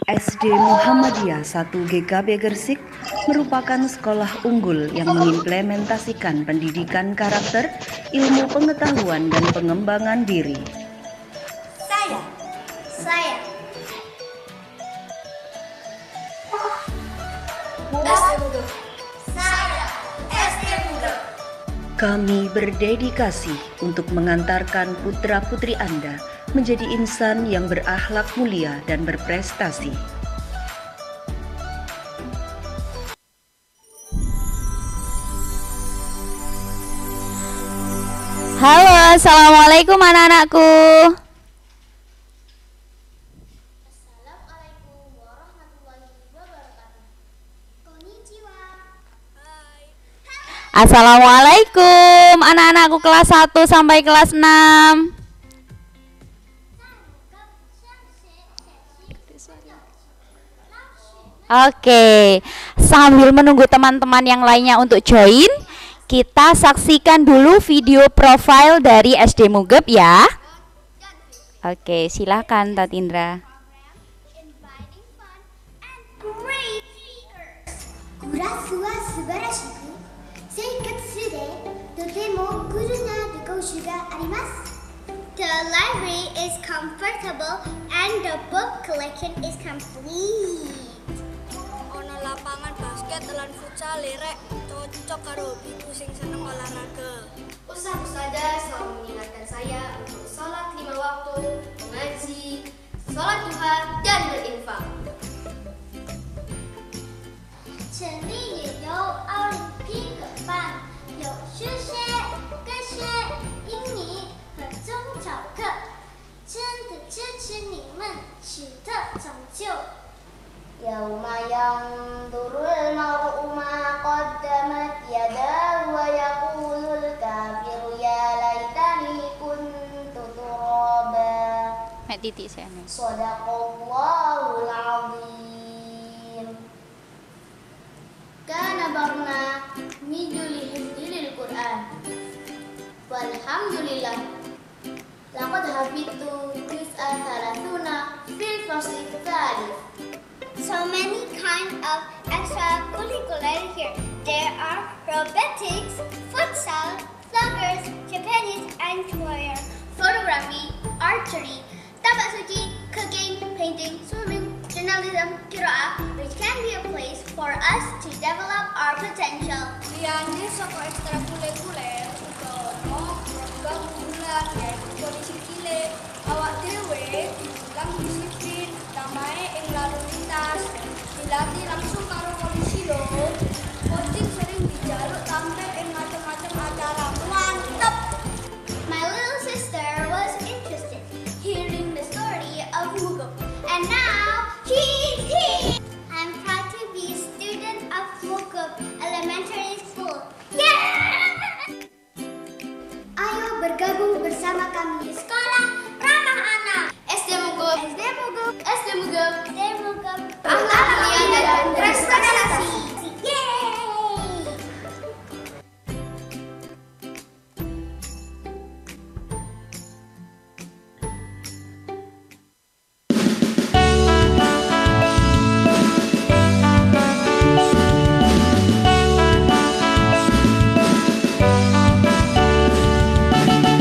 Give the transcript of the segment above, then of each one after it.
SD Muhammadiyah 1 GKB Gresik merupakan sekolah unggul yang mengimplementasikan pendidikan karakter, ilmu pengetahuan, dan pengembangan diri. Saya. SD Mugep. Saya. SD Mugep. Kami berdedikasi untuk mengantarkan putra-putri Anda menjadi insan yang berakhlak mulia dan berprestasi. Halo, assalamualaikum anak-anakku. Assalamualaikum warahmatullahi wabarakatuh. Konnichiwa. Hai. Assalamualaikum anak-anakku kelas 1 sampai kelas 6. Oke, sambil menunggu teman-teman yang lainnya untuk join, kita saksikan dulu video profil dari SD Mugep ya. Oke, silakan Tatindra. The library is comfortable and the book collection is complete. Ono lapangan basket lan futsal lerek cocok karo hobiku sing seneng olahraga. Ustazah selalu mengingatkan saya untuk sholat 5 waktu, mengaji, sholat duha, dan berinfak. 成立也由奥林匹克办，有诗写、歌写、英语和中考课，真的支持你们取得成就。 يوم ينظر المرء ما قدمت يداه ويقول الكافر يا ليتني كنت ترابا. صدق الله العظيم. كان برنا نجل حفظ القرآن والحمد لله لقد حفظت جزء 30 في الفصل الثالث. So many kind of extracurricular here. There are robotics, futsal, soccer, Japanese and choir, photography, archery, tapak suci, cooking, painting, swimming, journalism, qiraah, which can be a place for us to develop our potential. Liyane saka ekstrakurikuler uga ono program unggulan yaitu kondisi cilik. Awak dhewe dibilang disiplin, tamahe ing lalu lintas, dilatih langsung karo polisi lho. Coaching sering dijaluk tampil ing macam-macam acara. Mantep! My little sister was interested hearing the story of Mugep, and now she's here. I'm proud to be a student of Mugep Elementary School. Yeah! Ayo bergabung bersama kami di sekolah ramah anak. SD Mugep, SD Mugep, SD Mugep, SD Mugep. Akhlak mulia dan prestasi. Yeay!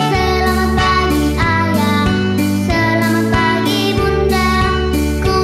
Selamat pagi ayah, selamat pagi bunda. Ku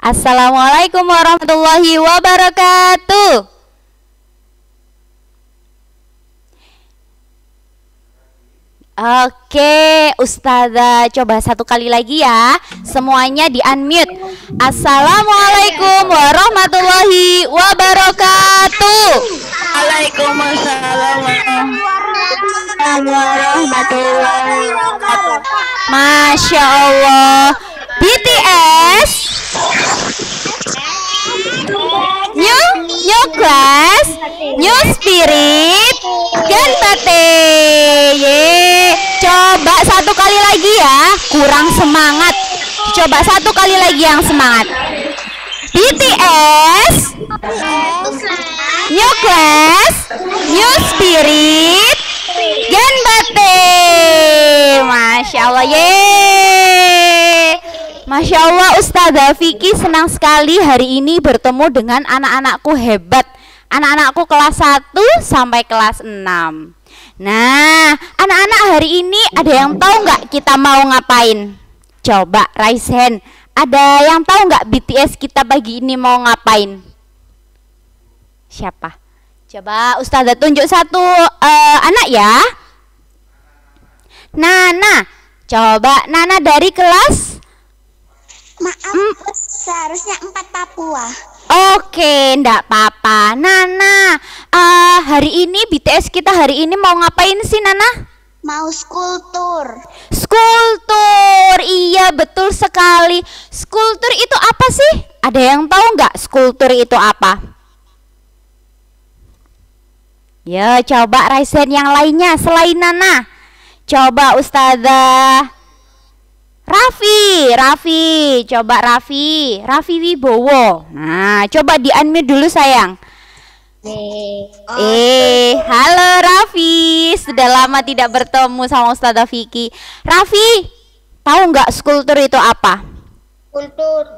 Assalamualaikum warahmatullahi wabarakatuh. Oke, Ustazah coba satu kali lagi ya. Semuanya di unmute. Assalamualaikum warahmatullahi wabarakatuh. Waalaikumsalam warahmatullahi wabarakatuh. Masya Allah. BTS New class, new spirit, Ganbate. Ye. Coba satu kali lagi ya. Kurang semangat. Coba satu kali lagi yang semangat. BTS, new class, new spirit, Ganbate. Masya Allah. Ye. Masya Allah, Ustazah Vicky senang sekali hari ini bertemu dengan anak-anakku hebat. Anak-anakku kelas 1 sampai kelas 6. Nah, anak-anak hari ini ada yang tahu nggak kita mau ngapain? Coba raise hand. Ada yang tahu nggak BTS kita pagi ini mau ngapain? Siapa? Coba Ustazah tunjuk satu anak ya. Nana. Coba Nana dari kelas? Maaf, seharusnya 4 Papua. Oke, ndak apa-apa. Nana, hari ini BTS kita hari ini mau ngapain sih Nana? Mau skulptur. Skulptur, iya betul sekali. Skulptur itu apa sih? Ada yang tahu nggak skulptur itu apa? Ya, coba raise hand yang lainnya selain Nana. Coba Ustazah Raffi, coba Raffi Wibowo. Nah, coba di unmute dulu sayang. Halo Raffi, sudah lama tidak bertemu sama Ustazah Vicky. Raffi, tahu nggak skulptur itu apa? Skulptur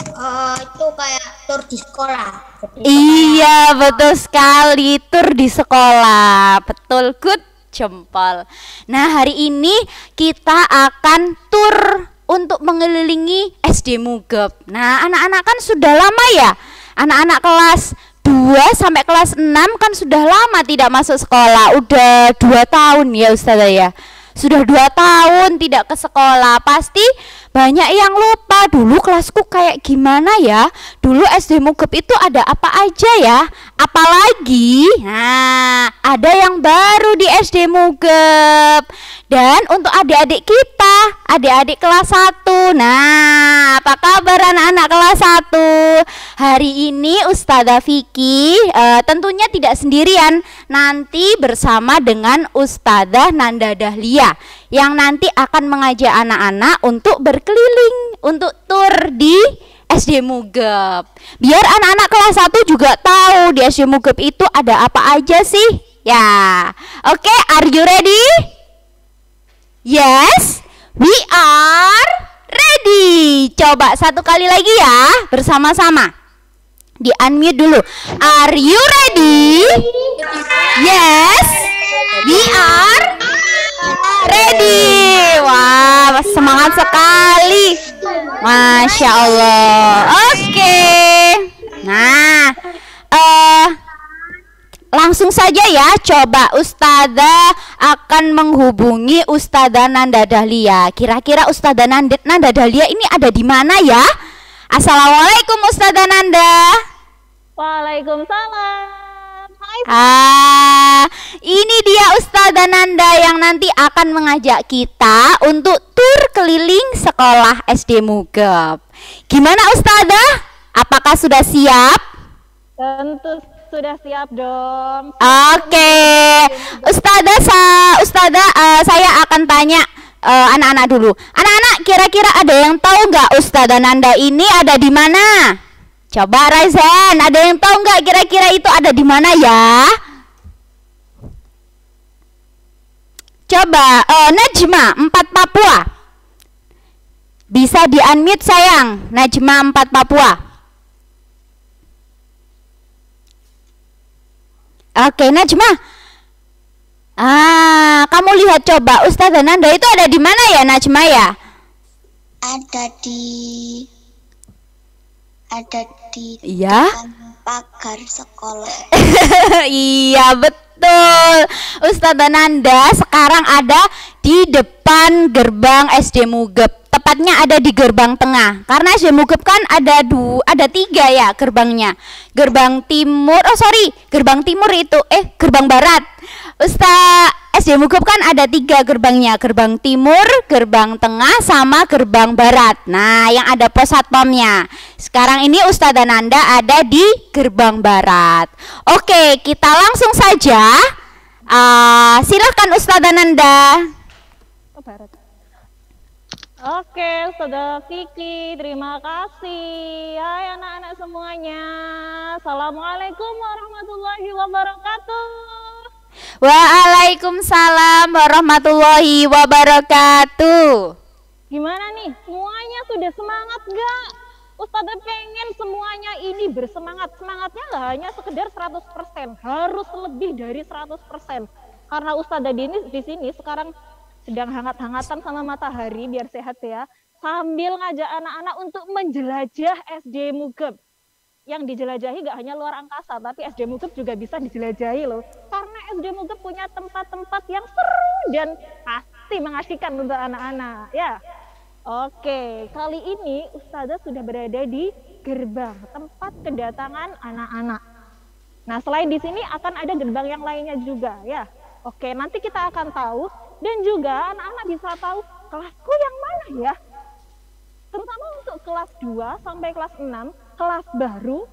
itu kayak tur di sekolah. Iya, betul sekali, tur di sekolah. Betul, good jempol. Nah, hari ini kita akan tur untuk mengelilingi SD Mugep. Nah, anak-anak kan sudah lama ya. Anak-anak kelas 2 sampai kelas 6 kan sudah lama tidak masuk sekolah. Udah 2 tahun ya Ustazah ya. Sudah 2 tahun tidak ke sekolah. Pasti banyak yang lupa dulu kelasku kayak gimana ya. Dulu SD Mugep itu ada apa aja ya. Apalagi nah, ada yang baru di SD Mugep. Dan untuk adik-adik kita, adik-adik kelas 1. Nah, apa kabar anak-anak kelas 1? Hari ini Ustazah Vicky tentunya tidak sendirian. Nanti bersama dengan Ustazah Nanda Dahlia yang nanti akan mengajak anak-anak untuk berkeliling, untuk tur di SD Mugep. Biar anak-anak kelas 1 juga tahu di SD Mugep itu ada apa aja sih. Ya, oke, are you ready? Yes, we are ready. Coba satu kali lagi ya, bersama-sama. Di unmute dulu. Are you ready? Yes, we are ready. Wah, semangat sekali. Masya Allah. Oke. Nah, langsung saja ya, coba Ustazah akan menghubungi Ustazah Nanda Dahlia. Kira-kira Ustazah Nanda Dahlia ini ada di mana ya? Assalamualaikum Ustazah Nanda. Waalaikumsalam. Ini dia Ustazah Nanda yang nanti akan mengajak kita untuk tur keliling sekolah SD Mugep. Gimana Ustazah? Apakah sudah siap? Tentu sudah siap dong. Oke, Ustazah, saya akan tanya anak-anak dulu. Anak-anak, kira-kira ada yang tahu nggak Ustazah Nanda ini ada di mana? Coba raise hand. Ada yang tahu nggak kira-kira itu ada di mana ya? Coba Najma 4 Papua. Bisa di unmute sayang. Najma 4 Papua. Oke, Najma. Kamu lihat coba Ustazah Nanda itu ada di mana ya Najma ya? Ada di ada di Iya. depan pagar sekolah. Iya betul. Ustazah Nanda sekarang ada di depan gerbang SD Mugep. Tepatnya ada di gerbang tengah. Karena SD Mugep kan ada tiga ya gerbangnya. Gerbang timur, gerbang timur itu, gerbang barat. SD Mugep kan ada tiga gerbangnya, gerbang timur, gerbang tengah, sama gerbang barat. Nah, yang ada pos satpamnya. Sekarang ini Ustazah Nanda ada di gerbang barat. Oke, kita langsung saja. Silahkan Ustazah Nanda. Oke, Ustazah Kiki, terima kasih. Hai anak-anak semuanya. Assalamualaikum warahmatullahi wabarakatuh. Waalaikumsalam warahmatullahi wabarakatuh. Gimana nih? Semuanya sudah semangat gak? Ustazah pengen semuanya ini bersemangat. Semangatnya nggak hanya sekedar 100%, harus lebih dari 100%. Karena Ustazah di sini sekarang sedang hangat-hangatan sama matahari biar sehat ya. Sambil ngajak anak-anak untuk menjelajah SD Mugep. Yang dijelajahi gak hanya luar angkasa, tapi SD Mugep juga bisa dijelajahi loh. Karena SD Mugep punya tempat-tempat yang seru dan pasti mengasihkan untuk anak-anak ya. Oke, kali ini Ustazah sudah berada di gerbang tempat kedatangan anak-anak. Nah, selain di sini akan ada gerbang yang lainnya juga ya. Oke, nanti kita akan tahu dan juga anak-anak bisa tahu kelasku yang mana ya. Terutama untuk kelas 2 sampai kelas 6, kelas baru,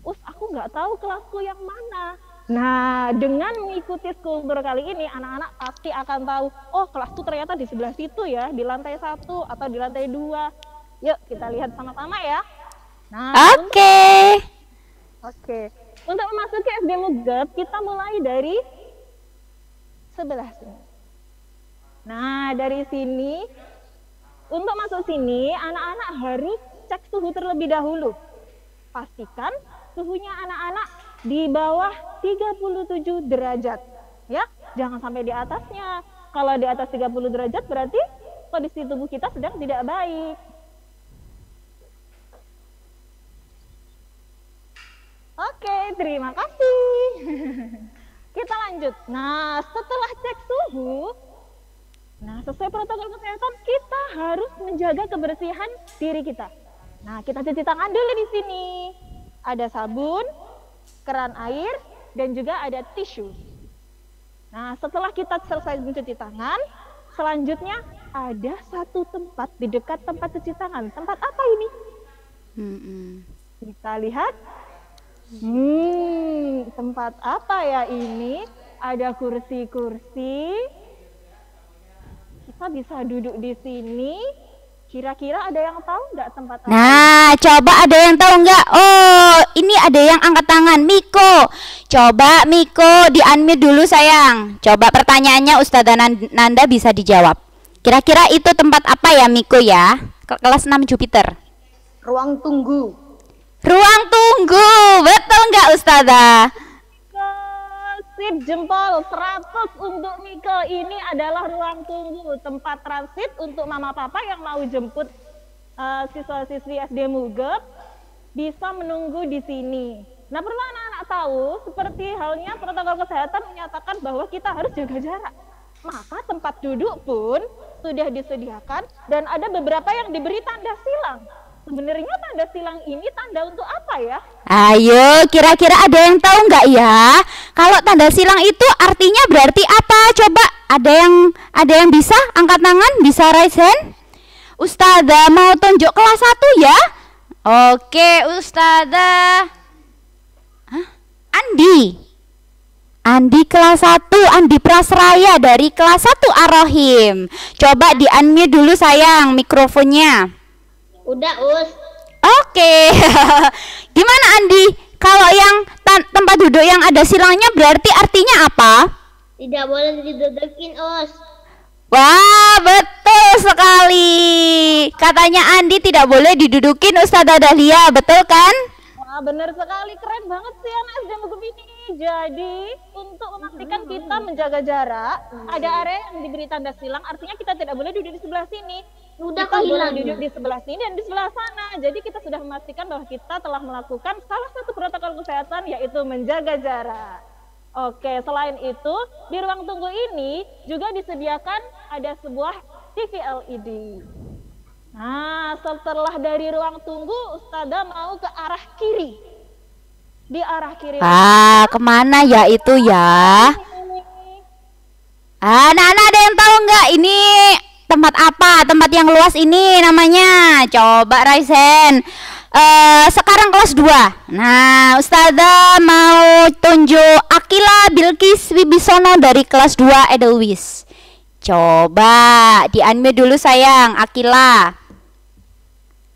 aku nggak tahu kelasku yang mana. Nah, dengan mengikuti school tour kali ini, anak-anak pasti akan tahu, oh kelasku ternyata di sebelah situ ya, di lantai 1 atau di lantai 2. Yuk, kita lihat sama-sama ya. Nah, Oke. Untuk memasuki SD Mugep, kita mulai dari sebelah sini. Nah, dari sini, untuk masuk sini, anak-anak harus cek suhu terlebih dahulu. Pastikan suhunya anak-anak di bawah 37 derajat. Ya, jangan sampai di atasnya. Kalau di atas 30 derajat berarti kondisi tubuh kita sedang tidak baik. Oke, terima kasih. Kita lanjut. Nah, setelah cek suhu, sesuai protokol kesehatan kita harus menjaga kebersihan diri kita. Nah, kita cuci tangan dulu di sini. Ada sabun, keran air, dan juga ada tisu. Nah, setelah kita selesai mencuci tangan, selanjutnya ada satu tempat di dekat tempat cuci tangan. Tempat apa ini? Kita lihat. Tempat apa ya ini? Ada kursi-kursi. Kita bisa duduk di sini. Kira-kira ada yang tahu nggak tempat apa? Nah, coba ada yang tahu nggak? Oh, ini ada yang angkat tangan. Miko. Coba Miko di-unmute dulu sayang. Coba pertanyaannya Ustazah Nanda bisa dijawab. Kira-kira itu tempat apa ya Miko ya? Kelas 6 Jupiter. Ruang tunggu. Ruang tunggu. Betul nggak Ustazah? Sip, jempol 100 untuk Miko. Ini adalah ruang tunggu, tempat transit untuk mama papa yang mau jemput siswa-siswi SD Mugep bisa menunggu di sini. Nah, perlu anak-anak tahu, seperti halnya protokol kesehatan menyatakan bahwa kita harus jaga jarak. Maka tempat duduk pun sudah disediakan dan ada beberapa yang diberi tanda silang. Sebenarnya tanda silang ini tanda untuk apa ya? Ayo, kira-kira ada yang tahu nggak ya? Kalau tanda silang itu artinya berarti apa? Coba ada yang bisa angkat tangan, bisa raise hand? Ustazah mau tunjuk kelas 1 ya? Oke, Ustazah. Andi kelas 1, Andi Prasraya dari kelas 1 Ar-Rahim. Coba di-unmute dulu sayang mikrofonnya. Udah, Us. Oke. Gimana Andi? Kalau yang tempat duduk yang ada silangnya berarti artinya apa? Tidak boleh didudukin, Us. Wah, betul sekali. Katanya Andi tidak boleh didudukin Ustazah Dahlia, betul kan? Wah, benar sekali. Keren banget sih anak SD Mugep ini. Jadi, untuk memastikan kita menjaga jarak, ada area yang diberi tanda silang, artinya kita tidak boleh duduk di sebelah sini. Udah Kita kok boleh hilang. duduk di sebelah sini dan di sebelah sana. Jadi kita sudah memastikan bahwa kita telah melakukan salah satu protokol kesehatan, yaitu menjaga jarak. Oke, selain itu di ruang tunggu ini juga disediakan ada sebuah TV LED. Nah, setelah dari ruang tunggu, Ustazah mau ke arah kiri. Di arah kiri. Kemana ya itu ya? Anak-anak ada yang tahu nggak ini tempat apa? Tempat yang luas ini namanya. Coba Raisen. Sekarang kelas 2. Nah, Ustazah mau tunjuk Akila Bilkis Wibisono dari kelas 2 Edelweiss. Coba di-unmute dulu sayang, Akila.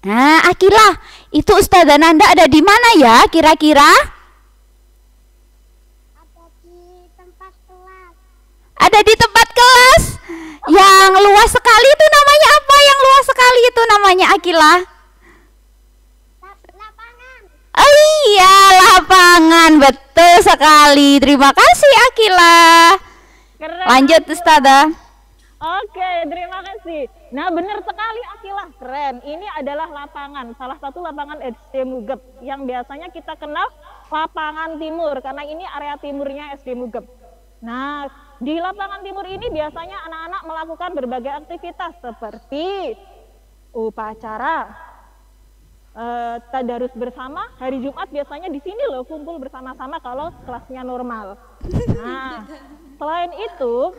Nah, Akila, itu Ustazah Nanda ada di mana ya kira-kira? Ada di tempat kelas. Ada di tempat kelas yang luas sekali itu namanya apa? Yang luas sekali itu namanya Akila. Lapangan. Oh iya, lapangan. Betul sekali. Terima kasih Akila. Keren. Lanjut Ustazah. Oke, terima kasih. Nah, benar sekali Akila, keren. Ini adalah lapangan, salah satu lapangan SD Mugep yang biasanya kita kenal lapangan timur karena ini area timurnya SD Mugep. Nah, di lapangan timur ini biasanya anak-anak melakukan berbagai aktivitas seperti upacara tadarus bersama. Hari Jumat biasanya di sini loh kumpul bersama-sama kalau kelasnya normal. Nah, selain itu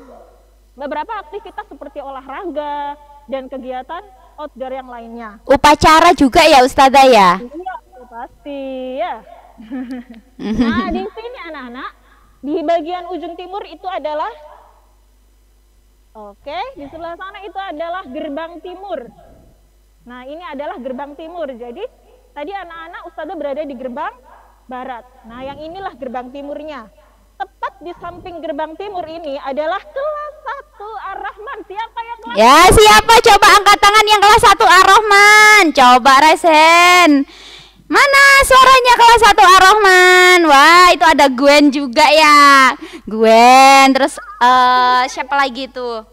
beberapa aktivitas seperti olahraga dan kegiatan outdoor yang lainnya. Upacara juga ya Ustazah ya? Iya, pasti ya. Nah, di sini anak-anak, di bagian ujung timur itu adalah di sebelah sana itu adalah gerbang timur. Nah, ini adalah gerbang timur. Jadi, tadi anak-anak Ustazah berada di gerbang barat. Nah, yang inilah gerbang timurnya. Tepat di samping gerbang timur ini adalah kelas 1 Ar-Rahman. Siapa yang kelas? Ya, siapa? Coba angkat tangan yang kelas 1 Ar-Rahman. Coba Resen. Mana suaranya kelas 1 Ar-Rahman? Wah, itu ada Gwen juga ya. Gwen, terus siapa lagi tuh?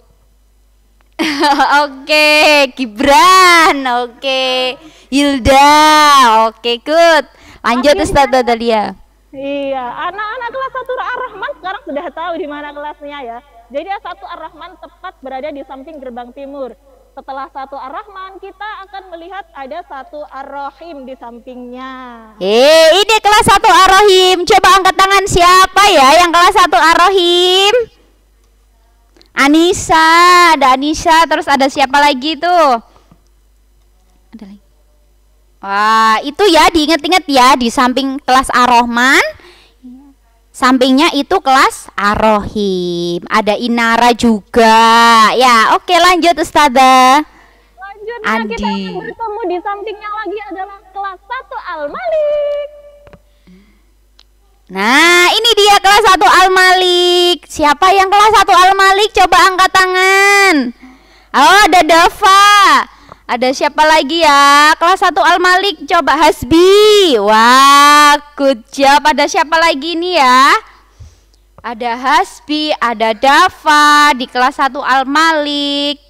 Oke, Gibran. Oke, Hilda. Oke, good. Lanjut Ustazah Dalia. Iya, anak-anak kelas 1 Ar-Rahman sekarang sudah tahu di mana kelasnya ya. Jadi A1 Ar-Rahman tepat berada di samping gerbang timur. Setelah 1 Ar-Rahman, kita akan melihat ada 1 Ar-Rahim di sampingnya. Ini kelas 1 Ar-Rahim. Coba angkat tangan siapa ya yang kelas 1 Ar-Rahim? Anissa, ada Anissa, terus ada siapa lagi tuh? Ada lagi. Wah, itu ya diinget-inget ya, di samping kelas Ar-Rahman, sampingnya itu kelas Ar-Rahim. Ada Inara juga. Ya, oke lanjut Ustazah. Lanjut, nah kita akan bertemu di sampingnya lagi adalah kelas 1 Al-Malik. Nah, ini dia kelas 1 Al-Malik. Siapa yang kelas 1 Al-Malik? Coba angkat tangan. Oh, ada Dava. Ada siapa lagi ya? Kelas 1 Al-Malik, coba Hasbi. Wah, good job. Ada siapa lagi nih ya? Ada Hasbi, ada Dava di kelas 1 Al-Malik.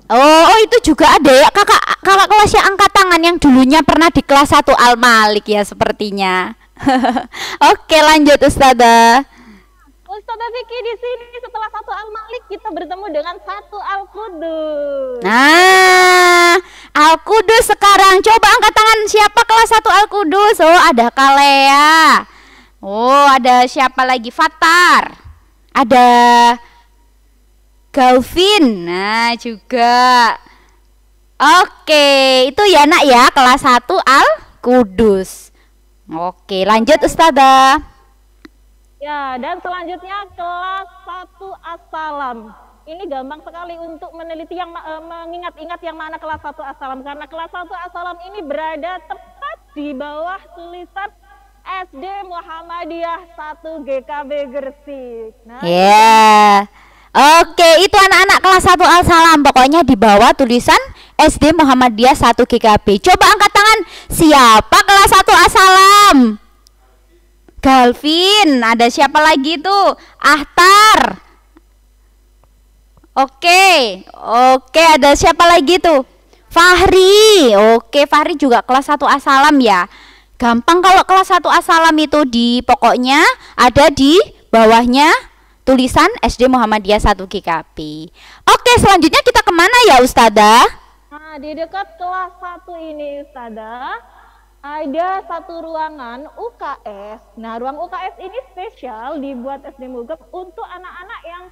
Oh, itu juga ada ya kakak kelas yang angkat tangan yang dulunya pernah di kelas 1 Al-Malik ya sepertinya. Oke, lanjut Ustazah. Ustazah Vicky di sini setelah 1 Al-Malik kita bertemu dengan 1 Al-Qudus. Nah, Al-Qudus sekarang. Coba angkat tangan siapa kelas 1 Al-Qudus? Oh, ada Kalea. Oh, ada siapa lagi? Fatar. Ada Galvin. Nah, juga. Oke, itu ya nak ya kelas 1 Al-Qudus. Oke, lanjut Ustazah. Ya, dan selanjutnya kelas 1 As-Salam. Ini gampang sekali untuk meneliti yang mengingat-ingat yang mana kelas 1 As-Salam karena kelas 1 As-Salam ini berada tepat di bawah tulisan SD Muhammadiyah 1 GKB Gresik. Nah, Oke, itu anak-anak kelas 1 Al-Salam. Pokoknya di bawah tulisan SD Muhammadiyah 1 GKB. Coba angkat tangan. Siapa kelas 1 Al-Salam? Galvin. Ada siapa lagi tuh? Ahtar. Oke, oke, ada siapa lagi tuh? Fahri. Oke, Fahri juga kelas 1 Asalam ya. Gampang kalau kelas 1 Asalam itu di pokoknya ada di bawahnya tulisan SD Muhammadiyah 1 GKP. Oke, selanjutnya kita kemana ya Ustadzah? Nah, di dekat kelas 1 ini Ustadzah, ada satu ruangan UKS. Nah, ruang UKS ini spesial dibuat SD Mugep untuk anak-anak yang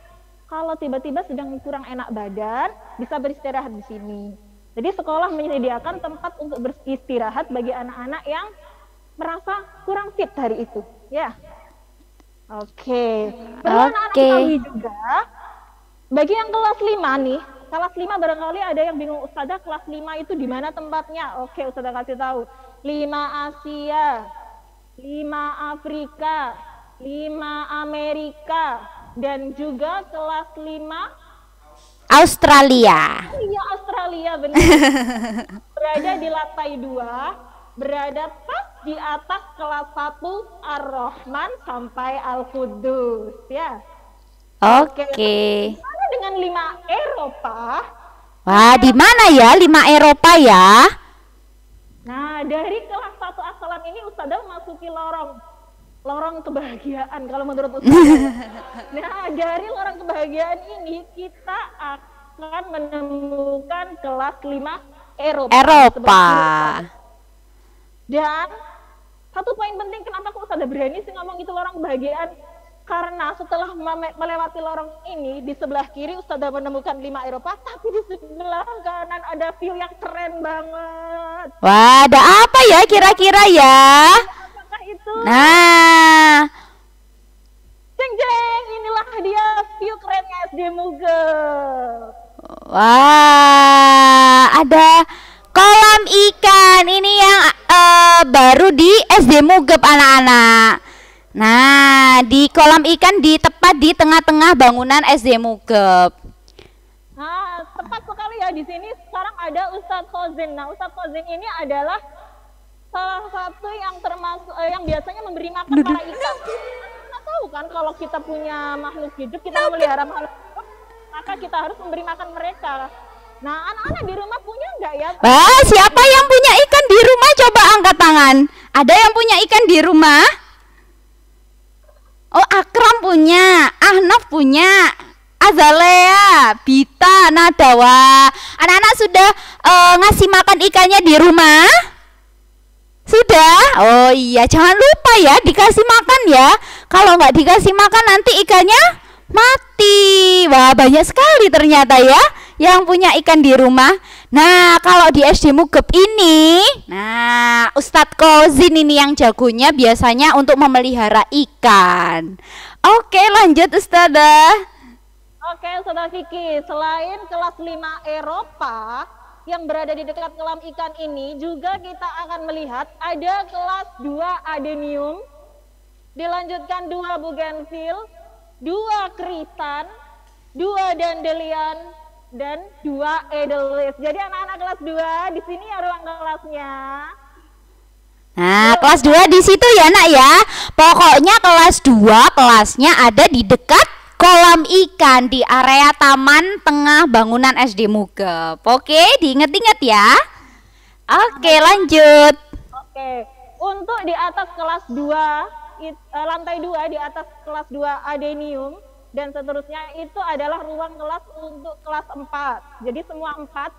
kalau tiba-tiba sedang kurang enak badan, bisa beristirahat di sini. Jadi sekolah menyediakan tempat untuk beristirahat bagi anak-anak yang merasa kurang fit hari itu, ya. Oke. Perlu anak-anak ketahui juga, bagi yang kelas 5 nih, kelas 5 barangkali ada yang bingung, Ustazah kelas 5 itu di mana tempatnya? Oke, Ustazah kasih tahu. 5 Asia, 5 Afrika, 5 Amerika, dan juga kelas 5 Australia. Iya, Australia benar. Berada di lantai 2, berada pas di atas kelas 1 Ar-Rahman sampai Al-Qudus ya. Oke. Mana dengan 5 Eropa? Wah, di mana ya 5 Eropa ya? Nah, dari kelas 1 Asalam ini Ustazah masuki lorong kebahagiaan kalau menurut Ustazah. Nah, dari lorong kebahagiaan ini kita akan menemukan kelas 5 Eropa. Dan satu poin penting kenapa aku Ustazah berani sih ngomong itu lorong kebahagiaan, karena setelah melewati lorong ini di sebelah kiri Ustazah menemukan 5 Eropa, tapi di sebelah kanan ada view yang keren banget. Wah, ada apa ya kira-kira ya? Apakah itu? Nah, Jeng jeng, inilah dia view kerennya SD Mugep. wah, ada kolam ikan. Ini yang baru di SD Mugep anak-anak. Nah, di kolam ikan tepat di tengah-tengah bangunan SD Mugep. Nah, tepat sekali ya, di sini sekarang ada Ustadz Khozin. Nah, Ustadz Khozin ini adalah salah satu yang termasuk yang biasanya memberi makan para ikan. Kita tahu kan kalau kita punya makhluk hidup, kita memelihara makhluk hidup, maka kita harus memberi makan mereka. Nah, anak-anak di rumah punya nggak ya? Wah, siapa yang punya ikan di rumah? Coba angkat tangan. Ada yang punya ikan di rumah? Oh, Akram punya, Ahnaf punya, Azalea, Bita, Nadawa. Anak-anak sudah ngasih makan ikannya di rumah? Sudah? Oh iya, jangan lupa ya dikasih makan ya. Kalau nggak dikasih makan nanti ikannya mati. Wah, banyak sekali ternyata ya yang punya ikan di rumah. Nah, kalau di SD Mugep ini, nah Ustadz Khozin ini yang jagonya biasanya untuk memelihara ikan. Oke, lanjut Ustadzah. Oke, Ustadzah Vicky, selain kelas 5 Eropa yang berada di dekat kolam ikan ini, juga kita akan melihat ada kelas 2 Adenium, dilanjutkan 2 Bougainville, 2 Krisan, 2 Dandelion, dan 2 Edelweiss. Jadi anak-anak kelas 2 di sini ya ruang kelasnya. Nah, kelas 2 di situ ya, Nak ya. Pokoknya kelas 2 kelasnya ada di dekat kolam ikan di area taman tengah bangunan SD Mugep. Oke, diinget-inget ya. Oke, lanjut. Oke, untuk di atas kelas 2, lantai 2 di atas kelas 2 Adenium dan seterusnya itu adalah ruang kelas untuk kelas 4. Jadi semua 4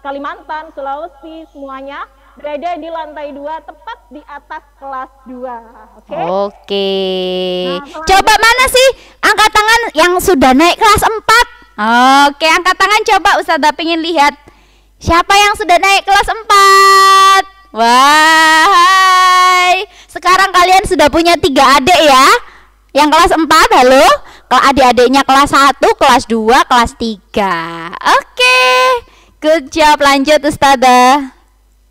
Kalimantan, Sulawesi semuanya berada di lantai 2 tepat di atas kelas 2. Oke. Oke. Nah, Coba mana sih angkat tangan yang sudah naik kelas 4? Oke, angkat tangan coba Ustazah pengen lihat. Siapa yang sudah naik kelas 4? Wah. Sekarang kalian sudah punya 3 adik ya? Yang kelas 4, halo? Kalau adik-adiknya kelas 1, kelas 2, kelas 3. Oke. Good job, lanjut Ustazah.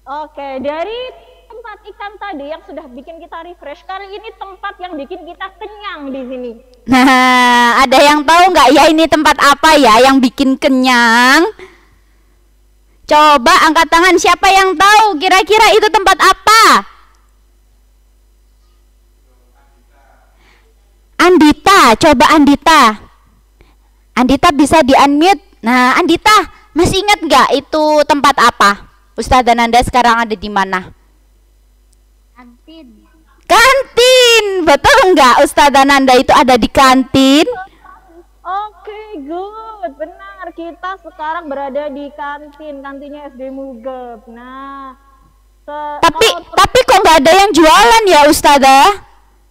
Oke, dari tempat ikan tadi yang sudah bikin kita refresh, kali ini tempat yang bikin kita kenyang di sini. Nah, ada yang tahu nggak ya ini tempat apa ya yang bikin kenyang? Coba angkat tangan siapa yang tahu kira-kira itu tempat apa? Andita, coba Andita. Andita bisa di-unmute. Nah, Andita, masih ingat nggak itu tempat apa? Ustazah Nanda sekarang ada di mana? Kantin. Kantin, betul nggak Ustazah Nanda itu ada di kantin? Oke, good. Benar, kita sekarang berada di kantinnya SD Mugep. Nah, tapi kok nggak ada yang jualan ya Ustazah?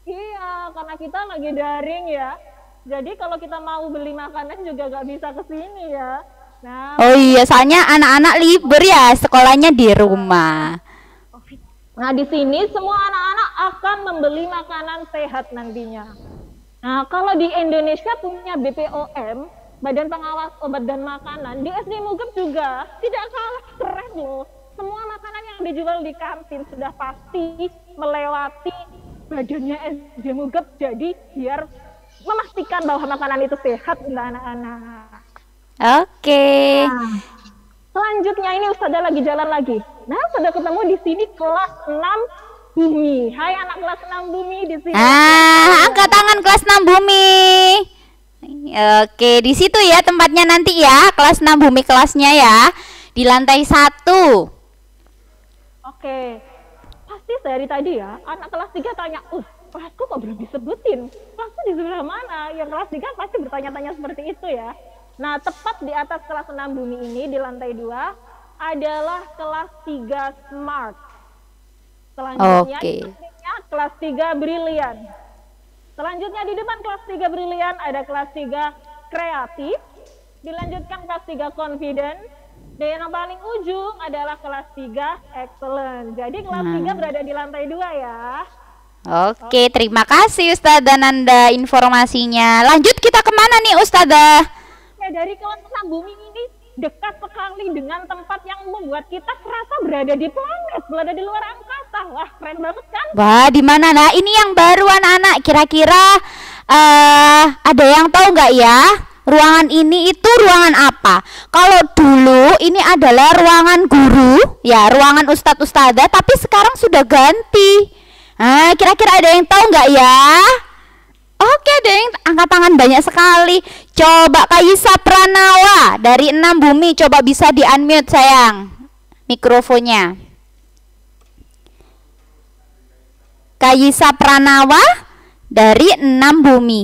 Iya, karena kita lagi daring ya. Jadi kalau kita mau beli makanan juga nggak bisa ke sini ya. Nah, oh iya, soalnya anak-anak libur ya, sekolahnya di rumah. Nah, di sini semua anak-anak akan membeli makanan sehat nantinya. Nah, kalau di Indonesia punya BPOM, Badan Pengawas Obat dan Makanan, di SD Mugep juga tidak kalah keren loh. Semua makanan yang dijual di kantin sudah pasti melewati badannya SD Mugep, jadi biar memastikan bahwa makanan itu sehat untuk anak-anak. Oke. Nah, selanjutnya ini Ustazah lagi jalan lagi. Nah, sudah ketemu di sini kelas 6 Bumi. Hai anak kelas 6 Bumi di sini. Angkat tangan kelas 6 Bumi. Oke, di situ ya tempatnya nanti ya, kelas 6 Bumi kelasnya ya. Di lantai 1. Oke. Pasti dari tadi ya, anak kelas 3 tanya, kelasku kok belum disebutin? Kelasku di sebelah mana? Yang kelas 3 pasti bertanya-tanya seperti itu ya. Nah, tepat di atas kelas 6 Bumi ini, di lantai 2, adalah kelas 3 Smart. Selanjutnya, kelas 3 Brilian. Selanjutnya di depan kelas 3 Brilian ada kelas 3 Kreatif. Dilanjutkan kelas 3 Confident. Dan yang paling ujung adalah kelas 3 Excellent. Jadi kelas 3 berada di lantai 2 ya. Oke, terima kasih Ustazah Nanda informasinya. Lanjut kita kemana nih Ustazah? Ya, dari kelas 6 Bumi ini dekat sekali dengan tempat yang membuat kita serasa berada di planet, berada di luar angkasa. Wah, keren banget kan? Wah, di mana? Nah, ini yang baru anak-anak. Kira-kira ada yang tahu nggak ya? Ruangan ini itu ruangan apa? Kalau dulu ini adalah ruangan guru, ya, ruangan ustadz ustadzah, tapi sekarang sudah ganti. Nah, kira-kira ada yang tahu nggak ya? Oke, ada yang angkat tangan banyak sekali. Coba Kaisa Pranawa dari 6 Bumi, coba bisa di-unmute sayang mikrofonnya. Kaisa Pranawa dari 6 Bumi.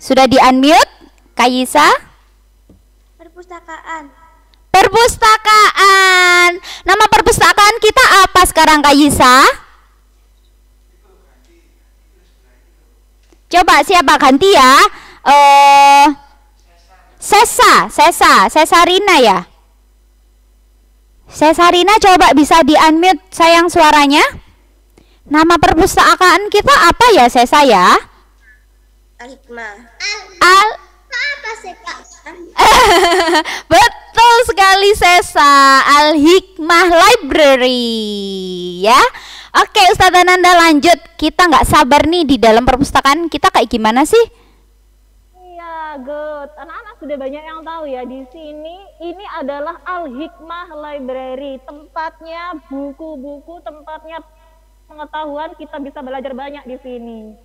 Sudah di-unmute Kaisa? Perpustakaan. Perpustakaan. Nama perpustakaan kita apa sekarang Kaisa? Coba siapa ganti ya? Sesarina ya. Sesarina coba bisa di-unmute sayang suaranya. Nama perpustakaan kita apa ya Sesa ya? Al-Hikmah. Apa sih Kak? Betul sekali Sesa, Al-Hikmah Library ya. Oke Ustazah Nanda lanjut. Kita nggak sabar nih di dalam perpustakaan kita kayak gimana sih? Iya, good. Anak-anak sudah banyak yang tahu ya di sini. Ini adalah Al-Hikmah Library, tempatnya buku-buku, tempatnya pengetahuan, kita bisa belajar banyak di sini.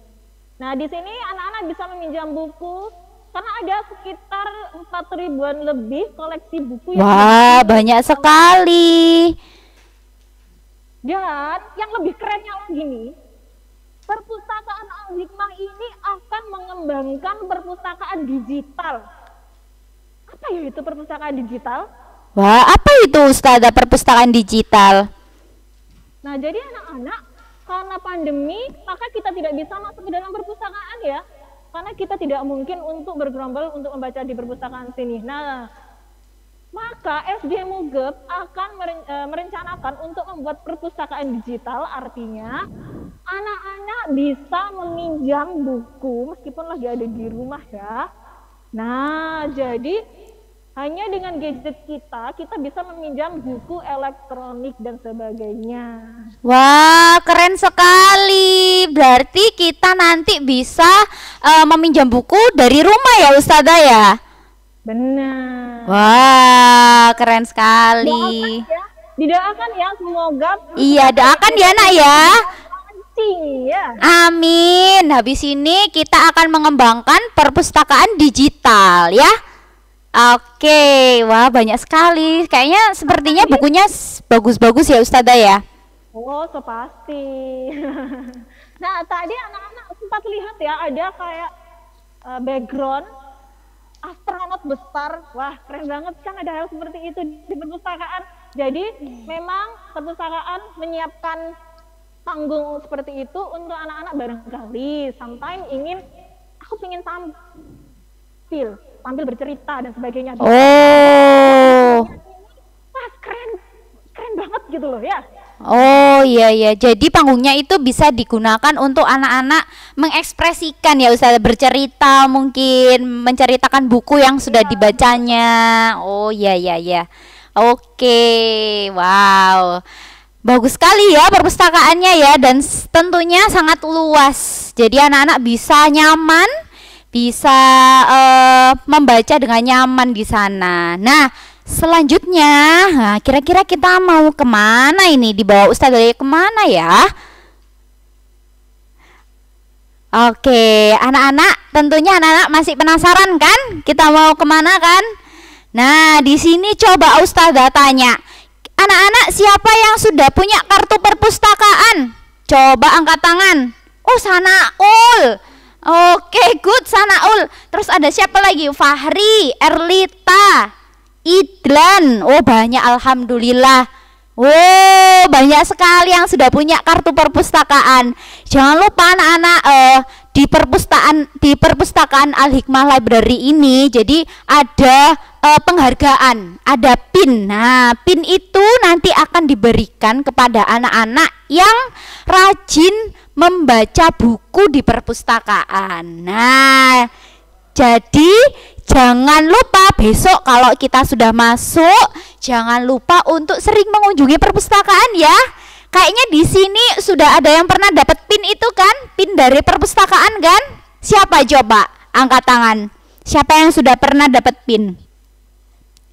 Nah, di sini anak-anak bisa meminjam buku karena ada sekitar 4.000-an lebih koleksi buku. Wah, banyak sekali. Dan yang lebih kerennya lagi nih, perpustakaan Al-Hikmah ini akan mengembangkan perpustakaan digital. Apa ya itu perpustakaan digital? Wah, apa itu Ustazah perpustakaan digital? Nah, jadi anak-anak, karena pandemi, maka kita tidak bisa masuk ke dalam perpustakaan ya. Karena kita tidak mungkin untuk bergerombol untuk membaca di perpustakaan sini. Nah, maka SD Mugep akan merencanakan untuk membuat perpustakaan digital, artinya anak-anak bisa meminjam buku meskipun lagi ada di rumah ya. Nah, jadi hanya dengan gadget kita bisa meminjam buku elektronik dan sebagainya. Wah, keren sekali. Berarti kita nanti bisa meminjam buku dari rumah ya Ustazah ya? Benar. Wah, keren sekali. Didoakan ya, semoga. Iya, doakan ya nak ya. launching ya. Amin. Habis ini kita akan mengembangkan perpustakaan digital ya. Oke, wah banyak sekali. Kayaknya sepertinya bukunya bagus-bagus ya Ustazah ya. Oh, sepasti. Nah, tadi anak-anak sempat lihat ya, ada kayak background astronot besar. Wah, keren banget kan ada hal seperti itu di perpustakaan. Jadi, memang perpustakaan menyiapkan panggung seperti itu untuk anak-anak barangkali sometimes aku ingin tampil bercerita dan sebagainya. Oh. Wah, keren banget gitu loh ya. Oh iya, jadi panggungnya itu bisa digunakan untuk anak-anak mengekspresikan ya Ustazah, bercerita, mungkin menceritakan buku yang sudah dibacanya. Oh iya. Oke, wow, bagus sekali ya perpustakaannya ya, dan tentunya sangat luas. Jadi anak-anak bisa nyaman, bisa membaca dengan nyaman di sana. Nah, selanjutnya, kira-kira kita mau kemana ini? Dibawa Ustazah Lia kemana ya? Oke, anak-anak, tentunya anak-anak masih penasaran kan? Kita mau kemana kan? Nah, di sini coba Ustazah tanya, anak-anak siapa yang sudah punya kartu perpustakaan? Coba angkat tangan. Oh, Sanaul. Oke, good Sanaul. Terus ada siapa lagi? Fahri, Erlita, Idlan. Oh banyak, alhamdulillah. Oh banyak sekali yang sudah punya kartu perpustakaan. Jangan lupa anak-anak di perpustakaan Al-Hikmah Library ini jadi ada penghargaan, ada PIN. Nah, PIN itu nanti akan diberikan kepada anak-anak yang rajin membaca buku di perpustakaan. Nah, jadi jangan lupa besok kalau kita sudah masuk, jangan lupa untuk sering mengunjungi perpustakaan ya. Kayaknya di sini sudah ada yang pernah dapat PIN itu kan? PIN dari perpustakaan kan? Siapa coba? Angkat tangan. Siapa yang sudah pernah dapat PIN?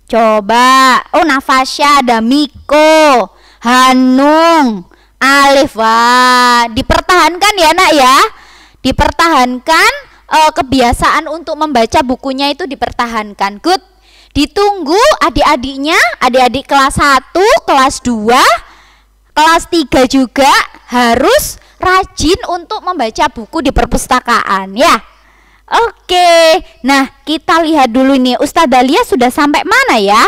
Coba. Oh, Nafasya, ada Miko, Hanung, Alif. Wah, dipertahankan ya nak ya. Dipertahankan. Kebiasaan untuk membaca bukunya itu dipertahankan. Good. Ditunggu adik-adiknya, adik-adik kelas 1, kelas 2, kelas 3 juga harus rajin untuk membaca buku di perpustakaan ya. Oke. Nah, kita lihat dulu nih Ustazah Lia sudah sampai mana ya?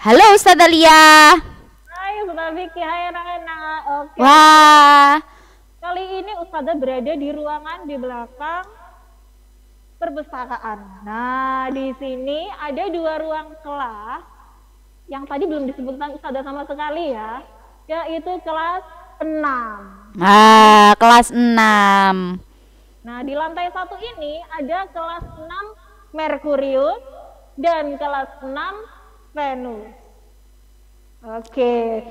Halo Ustazah Lia. Hai Ustazah Vicky, hai anak-anak. Oke. Wah. Kali ini Ustazah berada di ruangan di belakang perpustakaan. Nah, di sini ada 2 ruang kelas yang tadi belum disebutkan Ustazah sama sekali ya, yaitu kelas 6. Kelas 6. Nah, di lantai 1 ini ada kelas 6 Merkurius dan kelas 6 Venus. Oke.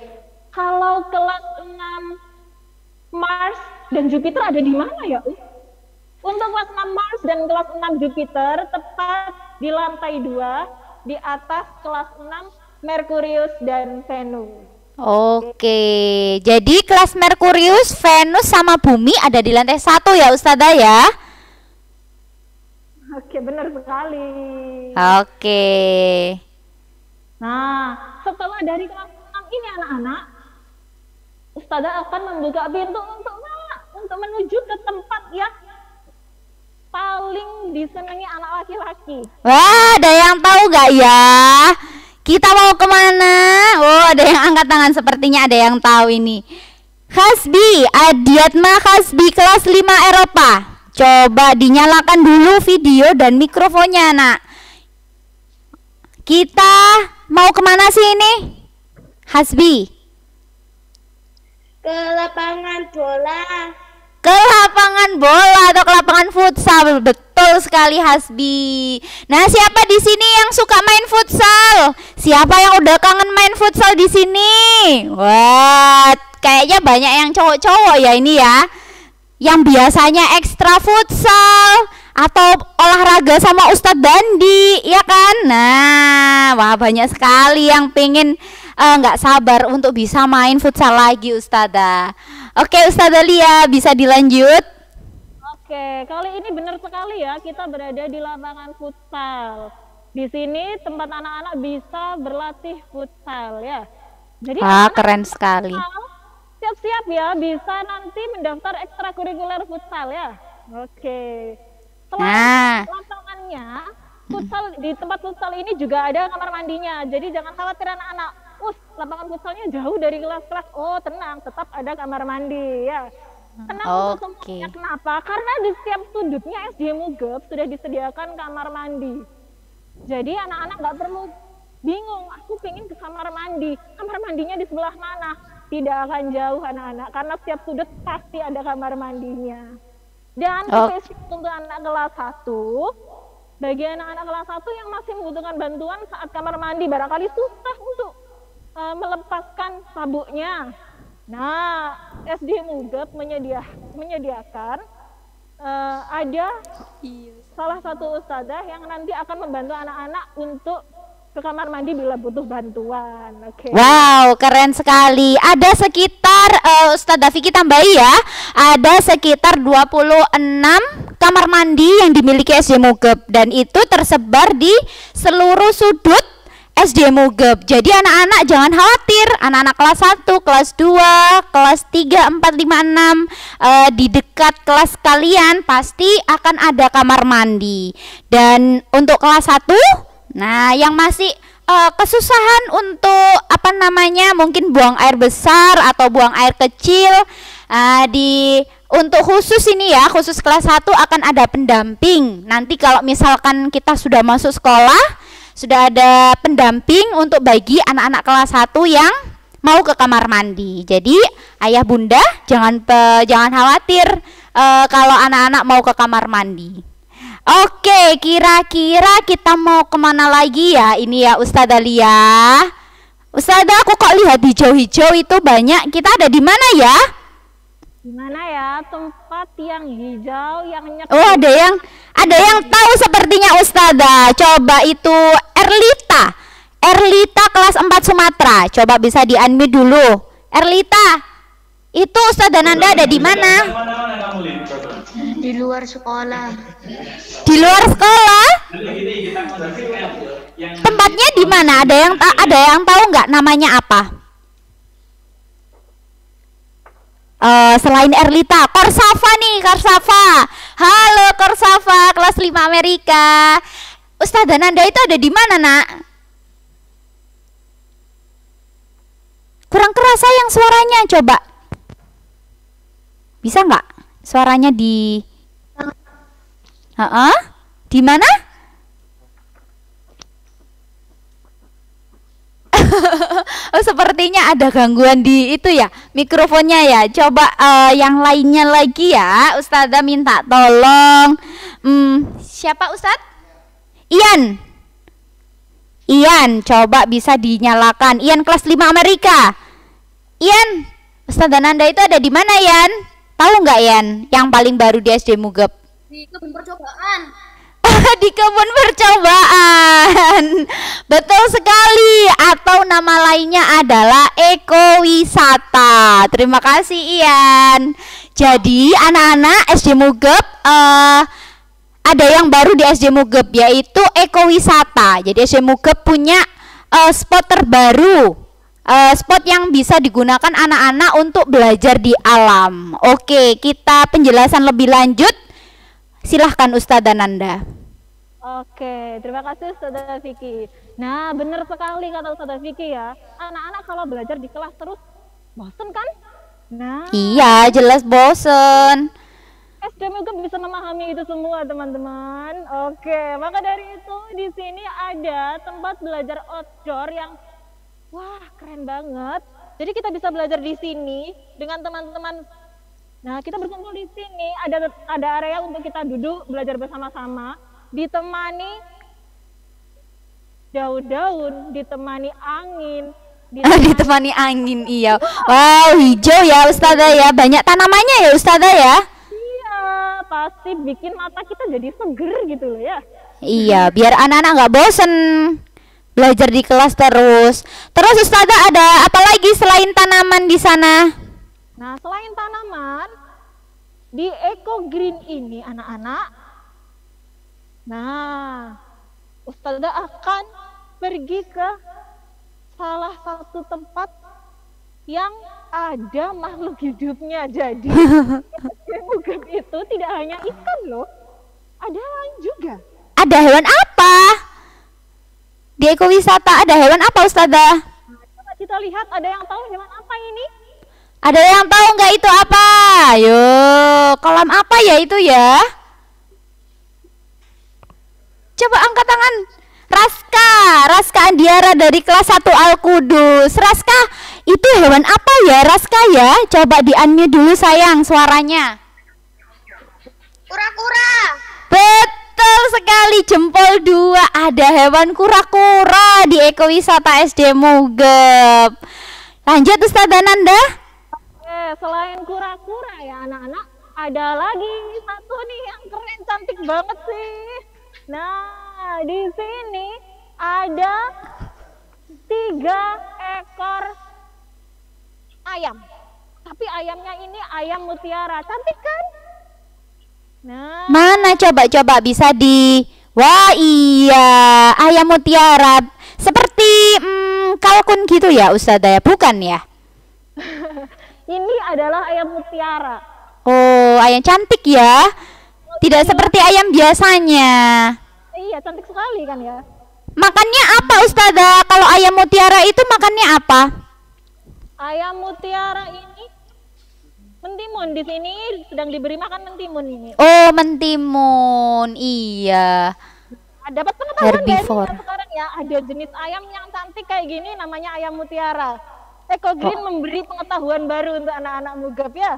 Kalau kelas 6 Mars dan Jupiter ada di mana ya? Untuk kelas 6 Mars dan kelas 6 Jupiter tepat di lantai 2 di atas kelas 6 Merkurius dan Venus. Oke, jadi kelas Merkurius, Venus sama Bumi ada di lantai 1 ya Ustazah ya? Oke, benar sekali. Oke. Nah, setelah dari kelas 6 ini anak-anak, Ustazah akan membuka pintu untuk menuju ke tempat yang paling disenangi anak laki-laki. Wah, ada yang tahu gak ya? Kita mau kemana? Oh, ada yang angkat tangan, sepertinya ada yang tahu ini. Hasbi, Adiatma Hasbi kelas 5 Eropa. Coba dinyalakan dulu video dan mikrofonnya, nak. Kita mau kemana sih ini? Hasbi. Ke lapangan bola. Ke lapangan bola atau ke lapangan futsal. Betul sekali Hasbi. Nah, siapa di sini yang suka main futsal? Siapa yang udah kangen main futsal di sini? Wah, kayaknya banyak yang cowok-cowok ya ini ya. Yang biasanya ekstra futsal atau olahraga sama Ustadz Dandi, ya kan? Nah, wah banyak sekali yang pengen nggak sabar untuk bisa main futsal lagi Ustadzah. Oke, Ustazah Lia, bisa dilanjut? Oke, kali ini benar sekali ya, kita berada di lapangan futsal. Di sini tempat anak-anak bisa berlatih futsal ya. Jadi Wah, keren sekali. siap-siap ya, bisa nanti mendaftar ekstrakurikuler futsal ya. Oke. Selain lapangannya, futsal di tempat futsal ini juga ada kamar mandinya. Jadi jangan khawatir anak-anak. Lapangan futsalnya jauh dari kelas-kelas. Oh, tenang, tetap ada kamar mandi ya. Tenang untuk semuanya. Kenapa? Karena di setiap sudutnya SD Mugep sudah disediakan kamar mandi. Jadi anak-anak nggak perlu bingung, aku pengen ke kamar mandi. Kamar mandinya di sebelah mana? Tidak akan jauh anak-anak, karena setiap sudut pasti ada kamar mandinya. Dan spesifik untuk anak kelas 1, bagi anak-anak kelas 1 yang masih membutuhkan bantuan saat kamar mandi, barangkali susah untuk melepaskan sabuknya. Nah, SD Mugep menyediakan ada salah satu ustadzah yang nanti akan membantu anak-anak untuk ke kamar mandi bila butuh bantuan. Oke. Wow, keren sekali. Ada sekitar Ustazah Vicky tambahi ya. Ada sekitar 26 kamar mandi yang dimiliki SD Mugep dan itu tersebar di seluruh sudut SD Mugep. Jadi anak-anak jangan khawatir, anak-anak kelas 1, kelas 2, kelas 3, 4, 5, 6 di dekat kelas kalian pasti akan ada kamar mandi. Dan untuk kelas 1, nah yang masih kesusahan untuk mungkin buang air besar atau buang air kecil, untuk khusus ini ya, khusus kelas 1 akan ada pendamping. Nanti kalau misalkan kita sudah masuk sekolah, sudah ada pendamping untuk bagi anak-anak kelas 1 yang mau ke kamar mandi. Jadi ayah bunda jangan khawatir kalau anak-anak mau ke kamar mandi. Oke, kira-kira kita mau kemana lagi ya ini ya Ustazah Lia? Ustazah, aku kok lihat hijau-hijau itu banyak. Kita ada di mana ya? Di mana ya tempat yang hijau yang Oh, ada yang tahu sepertinya Ustazah. Coba itu Erlita kelas 4 Sumatera. Coba bisa di-unmute dulu. Erlita, itu Ustazah Nanda ada di mana? Di luar sekolah. Di luar sekolah? Tempatnya di mana? Ada yang tahu nggak namanya apa? Selain Erlita, Korsafa nih, Korsafa. Halo Korsafa, kelas 5 Amerika. Ustazah Nanda itu ada di mana, Nak? Kurang kerasa yang suaranya, coba. Bisa nggak? Suaranya di di mana? Oh, sepertinya ada gangguan di itu ya, mikrofonnya ya. Coba yang lainnya lagi ya. Ustazah minta tolong. Siapa Ustadz? Ian, coba bisa dinyalakan. Ian kelas 5 Amerika. Ian, Ustazah Nanda itu ada di mana, Ian? Tahu nggak, Ian? Yang paling baru di SD Mugep? Di kebun percobaan. Di kebun percobaan. Betul sekali. Atau nama lainnya adalah ekowisata. Terima kasih Ian. Jadi anak-anak SD Mugep ada yang baru di SD Mugep, yaitu ekowisata. Jadi SD Mugep punya spot terbaru, spot yang bisa digunakan anak-anak untuk belajar di alam. Oke, kita penjelasan lebih lanjut. Silahkan Ustazah Nanda. Oke, terima kasih Ustazah Vicky. Nah, benar sekali kata Ustazah Vicky ya. Anak-anak kalau belajar di kelas terus bosen kan? Nah, iya, jelas bosen. SD Mugep bisa memahami itu semua, teman-teman. Oke, maka dari itu di sini ada tempat belajar outdoor yang wah, keren banget. Jadi kita bisa belajar di sini dengan teman-teman. Nah, kita berkumpul di sini, ada area untuk kita duduk belajar bersama-sama, ditemani daun-daun, ditemani angin, ditemani angin, iya. Wow, hijau ya Ustazah ya, banyak tanamannya ya Ustazah ya. Iya, pasti bikin mata kita jadi seger gitu loh ya. Iya, biar anak-anak nggak bosen belajar di kelas terus. Terus Ustazah ada apa lagi selain tanaman di sana? Nah, selain tanaman, di Eco Green ini anak-anak, nah, Ustazah akan pergi ke salah satu tempat yang ada makhluk hidupnya. Jadi, Mugab itu tidak hanya ikan loh, ada lain juga. Ada hewan apa? Di ekowisata ada hewan apa, Ustazah? Coba kita lihat, ada yang tahu hewan apa ini? Ada yang tahu nggak itu apa? Ayo, kolam apa ya itu ya? Coba angkat tangan. Raska Andiara dari kelas 1 Al-Qudus. Raska, itu hewan apa ya, Raska ya? Coba di-unmute dulu sayang suaranya. Kura-kura. Betul sekali, jempol 2. Ada hewan kura-kura di ekowisata SD Mugab. Lanjut Ustazah Nanda. Selain kura-kura ya anak-anak, ada lagi satu nih yang keren, cantik banget sih. Nah, di sini ada 3 ekor ayam. Tapi ayamnya ini ayam mutiara, cantik kan? Nah, Mana coba bisa di... Wah iya, ayam mutiara. Seperti kalkun gitu ya Ustazah ya? Bukan ya? ini adalah ayam mutiara. Oh, ayam cantik ya. Tidak seperti ayam biasanya. Iya, cantik sekali kan ya? Makannya apa Ustazah? Kalau ayam mutiara itu makannya apa? Ayam mutiara ini mentimun, di sini sedang diberi makan mentimun ini. Oh, mentimun. Iya. Dapat pengetahuan dari Herbivore. kita sekarang ya, ada jenis ayam yang cantik kayak gini namanya ayam mutiara. Eco Green memberi pengetahuan baru untuk anak-anak Mugab ya.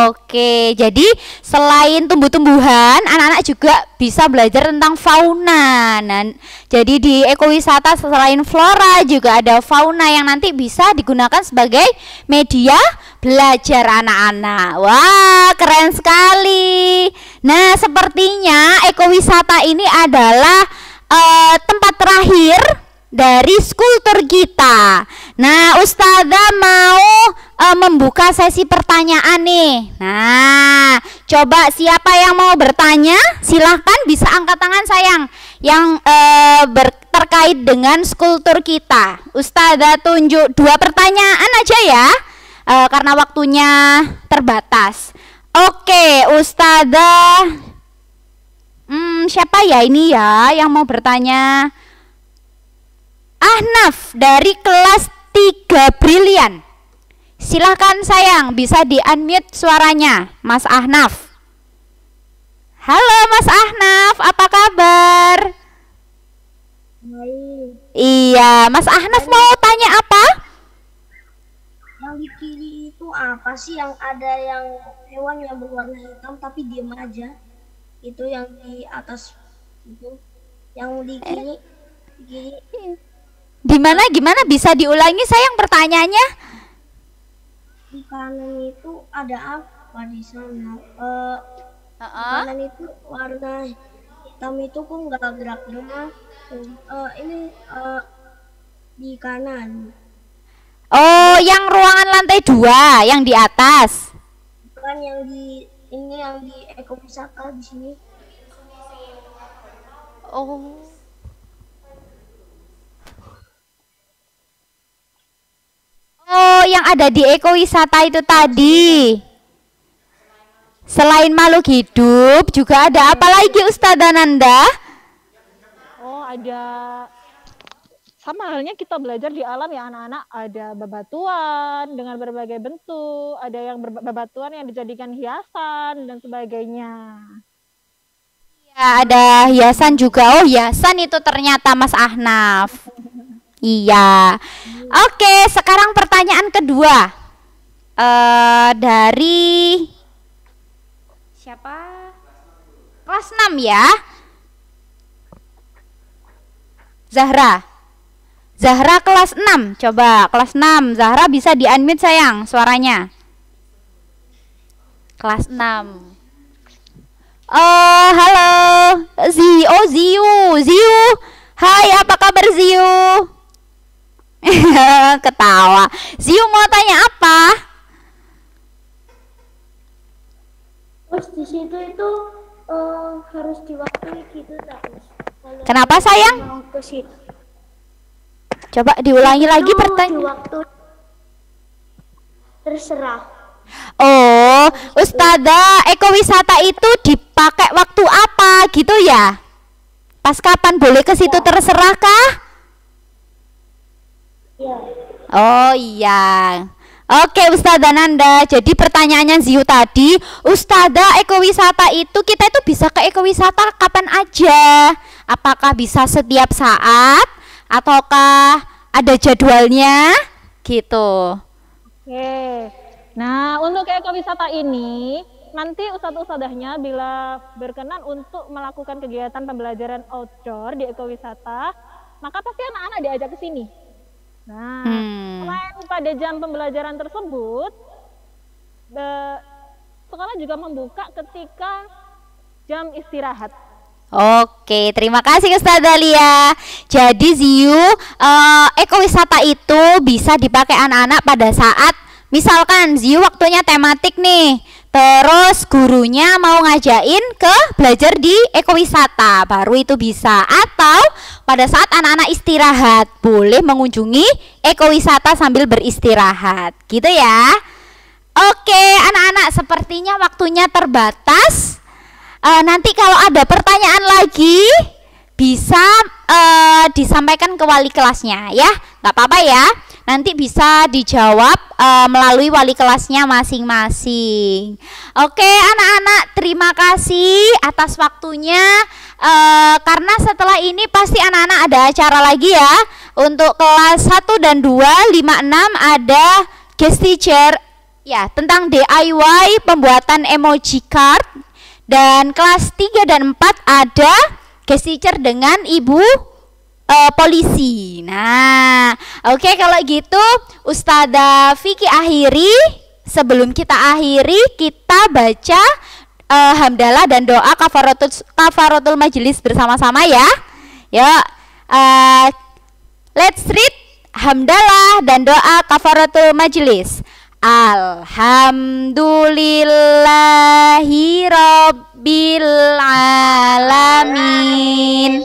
Oke, jadi selain tumbuh-tumbuhan, anak-anak juga bisa belajar tentang fauna. Nah, jadi di ekowisata selain flora juga ada fauna yang nanti bisa digunakan sebagai media belajar anak-anak. Wah, keren sekali. Nah, sepertinya ekowisata ini adalah tempat terakhir dari skultur kita. Nah, Ustazah mau membuka sesi pertanyaan nih. Nah, coba siapa yang mau bertanya? Silahkan bisa angkat tangan sayang. Yang terkait dengan skultur kita. Ustazah tunjuk 2 pertanyaan aja ya, karena waktunya terbatas. Oke, Ustazah. Siapa ya ini ya yang mau bertanya? Ahnaf dari kelas 3 Brilian. Silahkan sayang, bisa di-unmute suaranya, Mas Ahnaf. Halo Mas Ahnaf, apa kabar? Baik. Iya, Mas Ahnaf mau tanya apa? Yang di kiri itu apa sih, yang ada yang hewan yang berwarna hitam tapi diam aja? Itu yang di atas itu. Yang di kiri, Gimana bisa diulangi sayang pertanyaannya? di kanan itu ada apa di sana? Di kanan itu warna hitam itu kok nggak gerak-gerak. Ini di kanan. Oh, yang ruangan lantai 2, yang di atas. Bukan yang di ini, yang di ekowisata di sini. Oh. Oh, yang ada di ekowisata itu tadi. Selain makhluk hidup, juga ada apa lagi Ustazah Nanda? Oh, ada sama halnya kita belajar di alam ya anak-anak. Ada bebatuan dengan berbagai bentuk, ada yang bebatuan yang dijadikan hiasan dan sebagainya. Ya, ada hiasan juga. Oh, hiasan itu ternyata Mas Ahnaf. Iya. Oke, sekarang pertanyaan kedua. Dari siapa? Kelas 6 ya. Zahra kelas 6. Coba kelas 6. Zahra bisa di-unmute sayang suaranya. Kelas 6. Halo. Ziu. Hai, apa kabar Ziu? Ketawa. Ziu mau tanya apa? Terus di situ itu harus diwakili gitu terus. Kenapa sayang? Mau ke situ. Coba diulangi lagi Di pertanyaan. waktu terserah. Oh, Ustazah, ekowisata itu dipakai waktu apa gitu ya? Pas kapan boleh ke situ terserah kah? Ya. Oh iya. Oke Ustazah Nanda, jadi pertanyaannya Ziu tadi, Ustazah, ekowisata itu kita itu bisa ke ekowisata kapan aja? Apakah bisa setiap saat ataukah ada jadwalnya? Gitu. Oke. Nah, untuk ke ekowisata ini, nanti ustadz-ustadzahnya bila berkenan untuk melakukan kegiatan pembelajaran outdoor di ekowisata, maka pasti anak-anak diajak ke sini. Nah, selain pada jam pembelajaran tersebut, sekolah juga membuka ketika jam istirahat. Oke, terima kasih Ustazah Lia. Jadi Ziu, ekowisata itu bisa dipakai anak-anak pada saat misalkan Ziu waktunya tematik nih, terus gurunya mau ngajain ke belajar di ekowisata, baru itu bisa. Atau pada saat anak-anak istirahat, boleh mengunjungi ekowisata sambil beristirahat, gitu ya. Oke, anak-anak, sepertinya waktunya terbatas. Nanti kalau ada pertanyaan lagi bisa disampaikan ke wali kelasnya ya, nggak apa-apa ya. Nanti bisa dijawab melalui wali kelasnya masing-masing. Oke anak-anak, terima kasih atas waktunya. Karena setelah ini pasti anak-anak ada acara lagi ya. Untuk kelas 1 dan 2, 5, 6 ada guest teacher ya tentang DIY pembuatan emoji card. Dan kelas 3 dan 4 ada guest teacher dengan Ibu polisi. Nah, oke kalau gitu Ustazah Vicky akhiri. Sebelum kita akhiri, kita baca hamdalah dan doa kafaratul majelis bersama-sama ya. Yuk, let's read hamdalah dan doa kafaratul majelis. Alhamdulillahi Rabbil Alamin.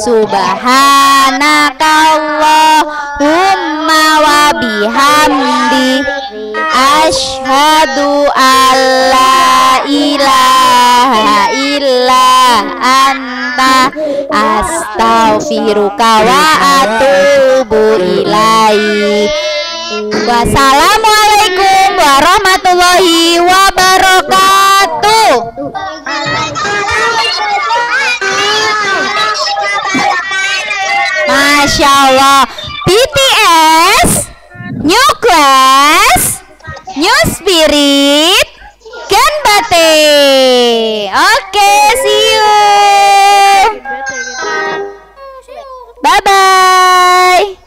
Subhanakallahumma wa bihamdi asyhadu alla ilaha illa anta astaghfiruka wa atubu ilaik. Wassalamualaikum warahmatullahi wabarakatuh. Masya Allah. BTS, new class, new spirit, Ganbate. Oke, see you. Bye bye.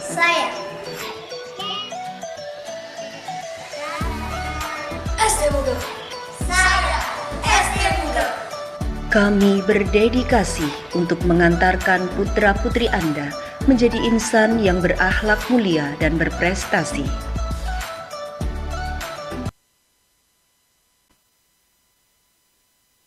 Saya SD Mugep. Saya SD Mugep. Kami berdedikasi untuk mengantarkan putra-putri Anda menjadi insan yang berakhlak mulia dan berprestasi.